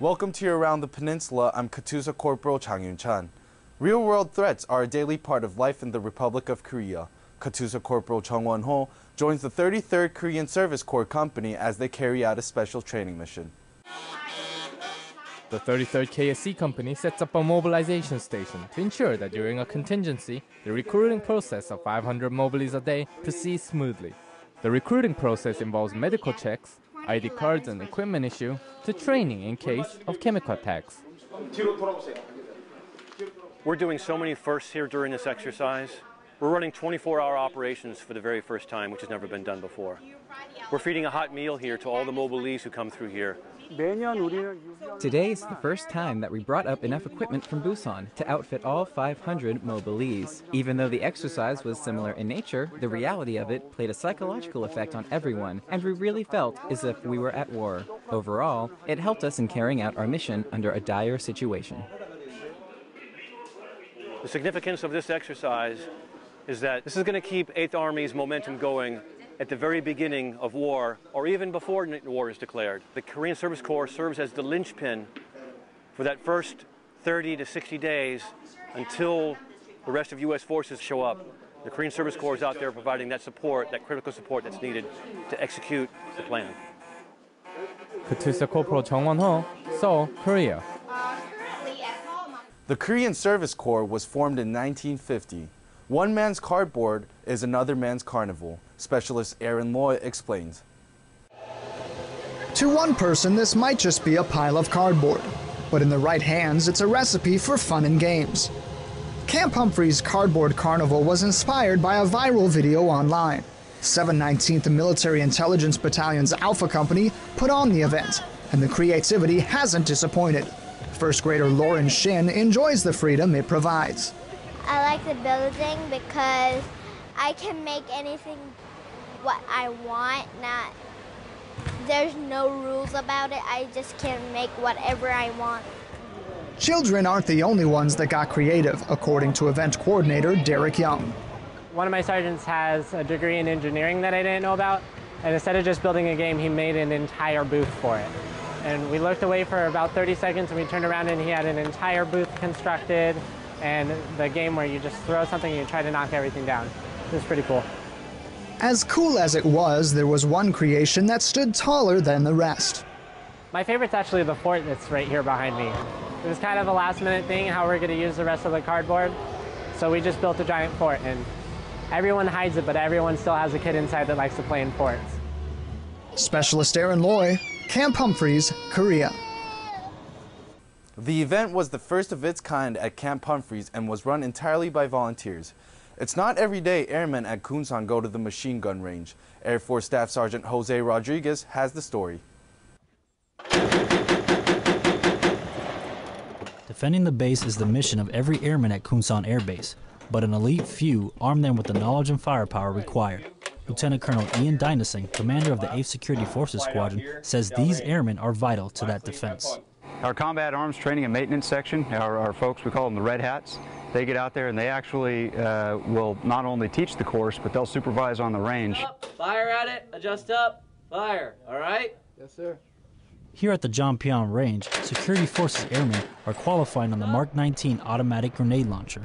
Welcome to Around the Peninsula. I'm Katusa Corporal Chang Yun-chan. Real-world threats are a daily part of life in the Republic of Korea. Katusa Corporal Chung Won-ho joins the 33rd Korean Service Corps Company as they carry out a special training mission. The 33rd KSC Company sets up a mobilization station to ensure that during a contingency, the recruiting process of 500 mobiles a day proceeds smoothly. The recruiting process involves medical checks, ID cards and equipment issue, to training in case of chemical attacks. We're doing so many firsts here during this exercise. We're running 24-hour operations for the very first time, which has never been done before. We're feeding a hot meal here to all the mobilees who come through here. Today is the first time that we brought up enough equipment from Busan to outfit all 500 mobilees. Even though the exercise was similar in nature, the reality of it played a psychological effect on everyone, and we really felt as if we were at war. Overall, it helped us in carrying out our mission under a dire situation. The significance of this exercise is that this is going to keep 8th Army's momentum going at the very beginning of war, or even before war is declared. The Korean Service Corps serves as the linchpin for that first 30 to 60 days until the rest of U.S. forces show up. The Korean Service Corps is out there providing that support, that critical support that's needed to execute the plan. Katusa Corporal Chung Won-ho, Seoul, Korea. The Korean Service Corps was formed in 1950. One man's cardboard is another man's carnival. Specialist Aaron Loy explains. To one person, this might just be a pile of cardboard, but in the right hands, it's a recipe for fun and games. Camp Humphrey's Cardboard Carnival was inspired by a viral video online. 719th Military Intelligence Battalion's Alpha Company put on the event, and the creativity hasn't disappointed. First grader Lauren Shin enjoys the freedom it provides. I like the building because I can make anything what I want. There's no rules about it. I just can make whatever I want. Children aren't the only ones that got creative, according to event coordinator Derek Young. One of my sergeants has a degree in engineering that I didn't know about, and instead of just building a game, he made an entire booth for it. And we looked away for about 30 seconds, and we turned around and he had an entire booth constructed, and the game where you just throw something and you try to knock everything down. It was pretty cool. As cool as it was, there was one creation that stood taller than the rest. My favorite's actually the fort that's right here behind me. It was kind of a last-minute thing, how we're going to use the rest of the cardboard. So we just built a giant fort, and everyone hides it, but everyone still has a kid inside that likes to play in forts. Specialist Aaron Loy, Camp Humphreys, Korea. The event was the first of its kind at Camp Humphreys and was run entirely by volunteers. It's not every day airmen at Kunsan go to the machine gun range. Air Force Staff Sergeant Jose Rodriguez has the story. Defending the base is the mission of every airman at Kunsan Air Base, but an elite few arm them with the knowledge and firepower required. Lieutenant Colonel Ian Dynasing, commander of the 8th Security Forces Squadron, says these airmen are vital to that defense. Our combat arms training and maintenance section, our folks, we call them the Red Hats, they get out there and they actually will not only teach the course, but they'll supervise on the range. Up, fire at it, adjust up, fire, all right? Yes, sir. Here at the Jompion Range, Security Forces airmen are qualifying on the Mark 19 automatic grenade launcher.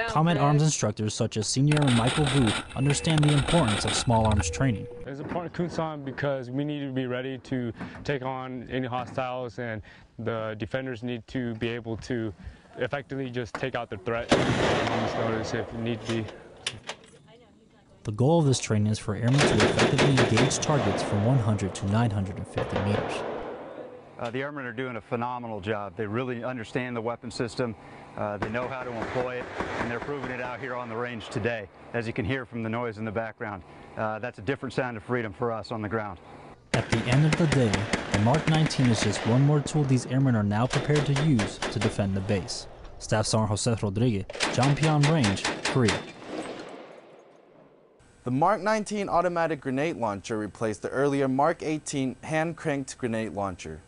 Combat arms instructors such as Senior Airman Michael Vu understand the importance of small arms training. It's important to Kunsan because we need to be ready to take on any hostiles, and the defenders need to be able to effectively just take out the threat on moment's notice if need be. The goal of this training is for airmen to effectively engage targets from 100 to 950 meters. The airmen are doing a phenomenal job. They really understand the weapon system. They know how to employ it, and they're proving it out here on the range today. As you can hear from the noise in the background, that's a different sound of freedom for us on the ground. At the end of the day, the Mark 19 is just one more tool these airmen are now prepared to use to defend the base. Staff Sergeant Jose Rodriguez, Jompion Range, Korea. The Mark 19 automatic grenade launcher replaced the earlier Mark 18 hand-cranked grenade launcher.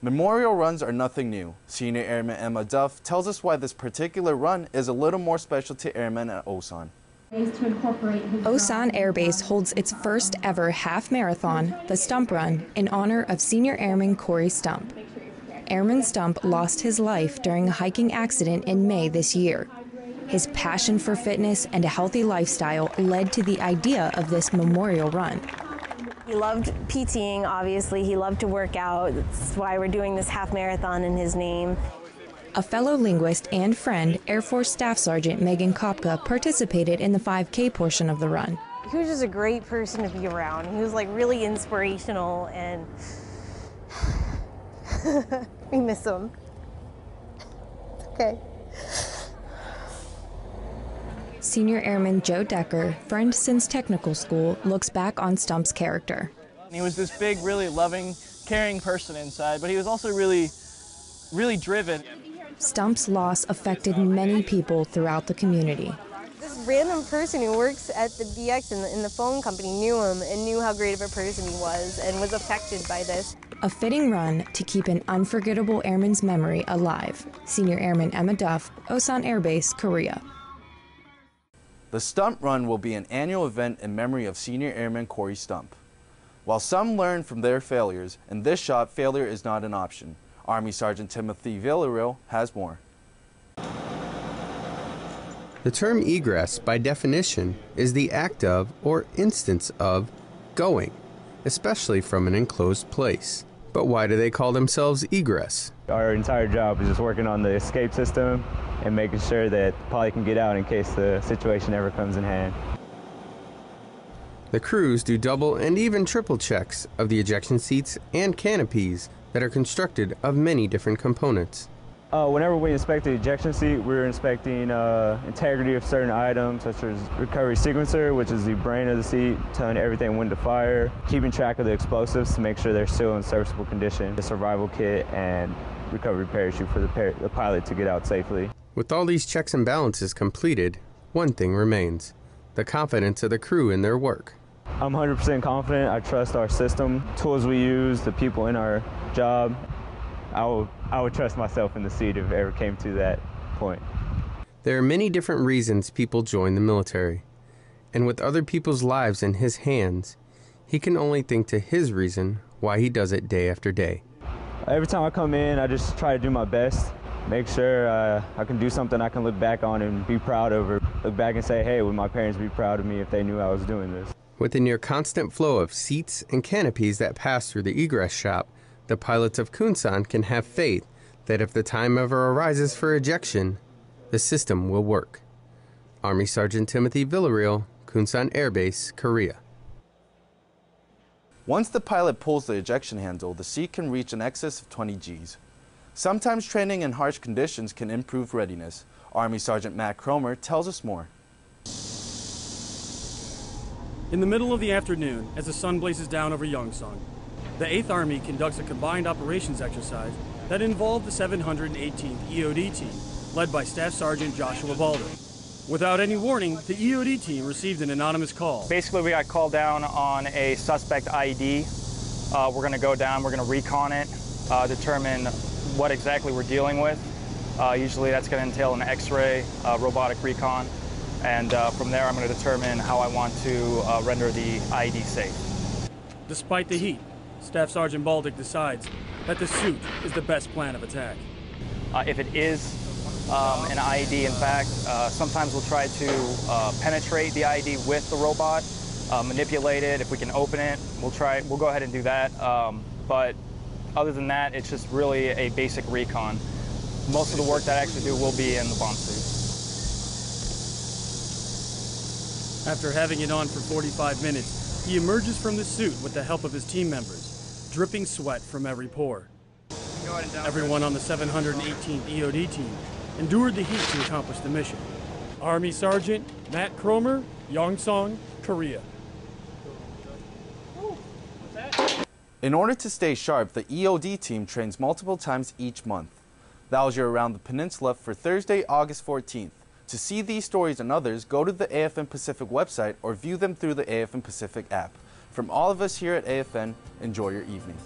Memorial runs are nothing new. Senior Airman Emma Duff tells us why this particular run is a little more special to airmen at Osan. Osan Air Base holds its first ever half marathon, the Stump Run, in honor of Senior Airman Corey Stump. Airman Stump lost his life during a hiking accident in May this year. His passion for fitness and a healthy lifestyle led to the idea of this memorial run. He loved PTing, obviously. He loved to work out. That's why we're doing this half marathon in his name. A fellow linguist and friend, Air Force Staff Sergeant Megan Kopka, participated in the 5K portion of the run. He was just a great person to be around. He was like really inspirational, and we miss him. It's okay. Senior Airman Joe Decker, friend since technical school, looks back on Stump's character. He was this big, really loving, caring person inside, but he was also really driven. Stump's loss affected many people throughout the community. This random person who works at the DX in the phone company knew him and knew how great of a person he was and was affected by this. A fitting run to keep an unforgettable airman's memory alive. Senior Airman Emma Duff, Osan Air Base, Korea. The Stump Run will be an annual event in memory of Senior Airman Corey Stump. While some learn from their failures, in this shot, failure is not an option. Army Sergeant Timothy Villarreal has more. The term egress, by definition, is the act of or instance of going, especially from an enclosed place. But why do they call themselves egress? Our entire job is just working on the escape system and making sure that the pilot can get out in case the situation ever comes in hand. The crews do double and even triple checks of the ejection seats and canopies that are constructed of many different components. Whenever we inspect the ejection seat, we're inspecting integrity of certain items, such as recovery sequencer, which is the brain of the seat, telling everything when to fire, keeping track of the explosives to make sure they're still in serviceable condition, the survival kit, and recovery parachute for the pilot to get out safely. With all these checks and balances completed, one thing remains: the confidence of the crew in their work. I'm 100% confident. I trust our system, tools we use, the people in our job. I would trust myself in the seat if it ever came to that point. There are many different reasons people join the military, and with other people's lives in his hands, he can only think to his reason why he does it day after day. Every time I come in, I just try to do my best, make sure I can do something I can look back on and be proud of, or look back and say, hey, would my parents be proud of me if they knew I was doing this? With the near constant flow of seats and canopies that pass through the egress shop, the pilots of Kunsan can have faith that if the time ever arises for ejection, the system will work. Army Sergeant Timothy Villarreal, Kunsan Air Base, Korea. Once the pilot pulls the ejection handle, the seat can reach an excess of 20 Gs. Sometimes training in harsh conditions can improve readiness. Army Sergeant Matt Cromer tells us more. In the middle of the afternoon, as the sun blazes down over Yongsan, the 8th Army conducts a combined operations exercise that involved the 718th EOD team, led by Staff Sergeant Joshua Balder. Without any warning, the EOD team received an anonymous call. Basically, we got called down on a suspect IED. We're going to go down, we're going to recon it, determine what exactly we're dealing with. Usually that's going to entail an X-ray, robotic recon, and from there I'm going to determine how I want to render the IED safe. Despite the heat, Staff Sergeant Baldick decides that the suit is the best plan of attack. If it is an IED, in fact, sometimes we'll try to penetrate the IED with the robot, manipulate it. If we can open it, we'll go ahead and do that. But other than that, it's just really a basic recon. Most of the work that I actually do will be in the bomb suit. After having it on for 45 minutes, he emerges from the suit with the help of his team members, dripping sweat from every pore. Everyone on the 718th EOD team endured the heat to accomplish the mission. Army Sergeant Matt Cromer, Yongsan, Korea. In order to stay sharp, the EOD team trains multiple times each month. That was your Around the Peninsula for Thursday, August 14th. To see these stories and others, go to the AFN Pacific website or view them through the AFN Pacific app. From all of us here at AFN, enjoy your evening.